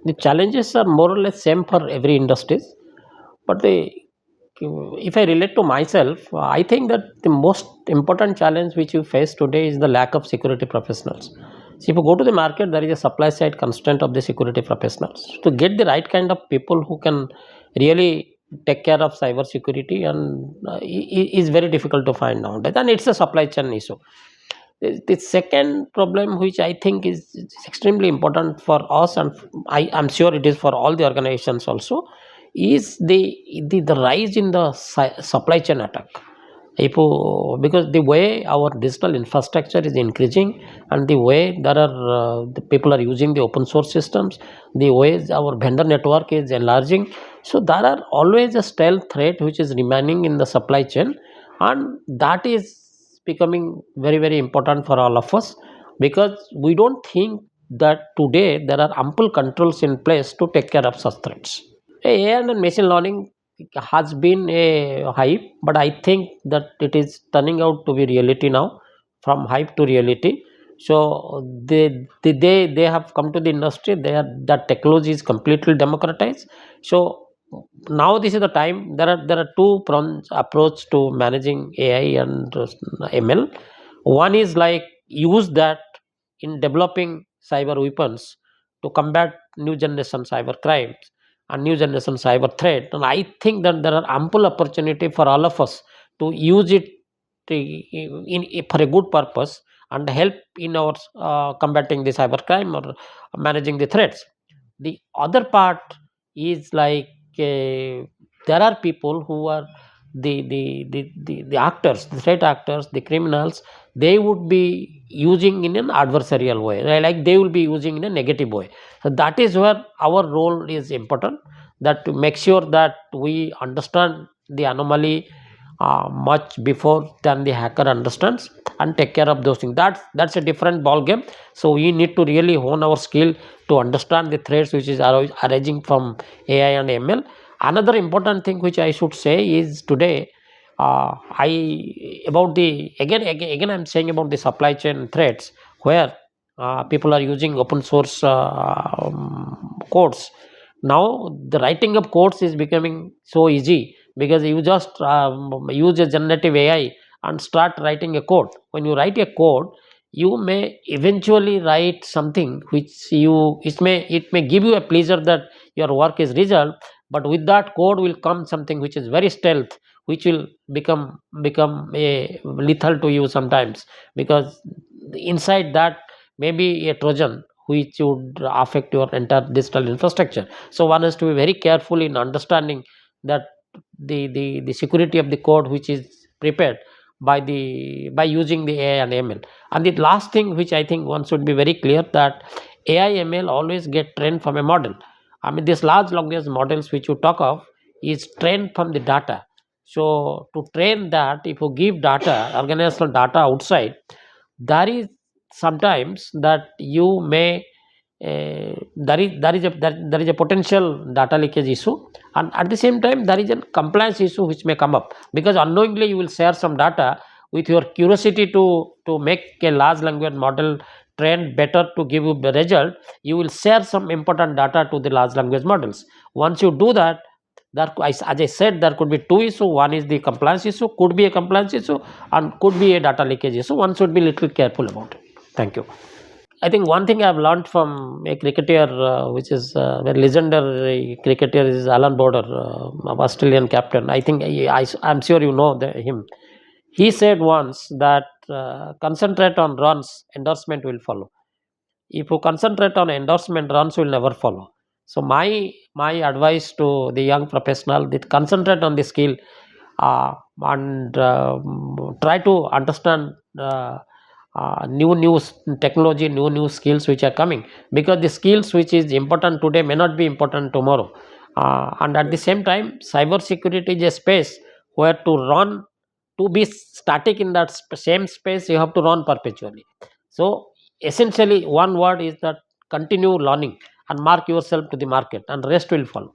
the challenges are more or less same for every industries, but if I relate to myself, I think that the most important challenge which you face today is the lack of security professionals. So if you go to the market, there is a supply side constraint of the security professionals. To get the right kind of people who can really take care of cyber security and is very difficult to find nowadays, and it's a supply chain issue. The second problem, which I think is extremely important for us, and I'm sure it is for all the organizations also, is the rise in the supply chain attack. Because the way our digital infrastructure is increasing, and the way there are the people are using the open source systems, the ways our vendor network is enlarging, so there are always a stealth threat which is remaining in the supply chain, and that is becoming very very important for all of us, because we don't think that today there are ample controls in place to take care of such threats. AI and machine learning has been a hype, but I think that it is turning out to be reality now, from hype to reality. So they have come to the industry. That technology is completely democratized. So now this is the time. There are two pronged approach to managing AI and ML. One is like use that in developing cyber weapons to combat new generation cyber crimes and new generation cyber threat. And I think that there are ample opportunity for all of us to use it for a good purpose and help in our combating the cyber crime or managing the threats. The other part is like there are people who are the actors, the threat actors, the criminals. They would be using in an adversarial way, right? Like they will be using in a negative way. So that is where our role is important, that to make sure that we understand the anomaly much before than the hacker understands, and take care of those things. That's a different ball game. So we need to really hone our skill to understand the threats which is arising from AI and ML. Another important thing which I should say is today, I about the again I'm saying about the supply chain threats, where people are using open source codes. Now the writing of codes is becoming so easy, because you just use a generative AI and start writing a code. When you write a code, you may eventually write something which it may give you a pleasure that your work is resolved, but with that code will come something which is very stealth, which will become a lethal to you sometimes, because inside that may be a trojan which would affect your entire digital infrastructure. So one has to be very careful in understanding that the security of the code which is prepared by using the AI and ML. And the last thing which I think one should be very clear, that AI ML always get trained from a model. I mean, these large language models which you talk of is trained from the data. So to train that, if you give data, organizational data outside, there is sometimes that you may there is a potential data leakage issue, and at the same time there is a compliance issue which may come up, because unknowingly you will share some data with your curiosity to make a large language model trained better to give you the result. You will share some important data to the large language models. Once you do that, as I said, there could be two issues. One is the compliance issue, could be a compliance issue, and could be a data leakage issue. One should be little careful about it. Thank you. I think one thing I've learned from a cricketer, which is a very legendary cricketer, is Alan Border, Australian captain. I think I'm sure you know him. He said once that concentrate on runs, endorsement will follow. If you concentrate on endorsement, runs will never follow. So my advice to the young professional, that concentrate on the skill, and try to understand new technology, new skills which are coming, because the skills which is important today may not be important tomorrow. And at the same time, cyber security is a space where to be static in that same space, you have to run perpetually. So essentially one word is that continue learning and mark yourself to the market, and rest will follow.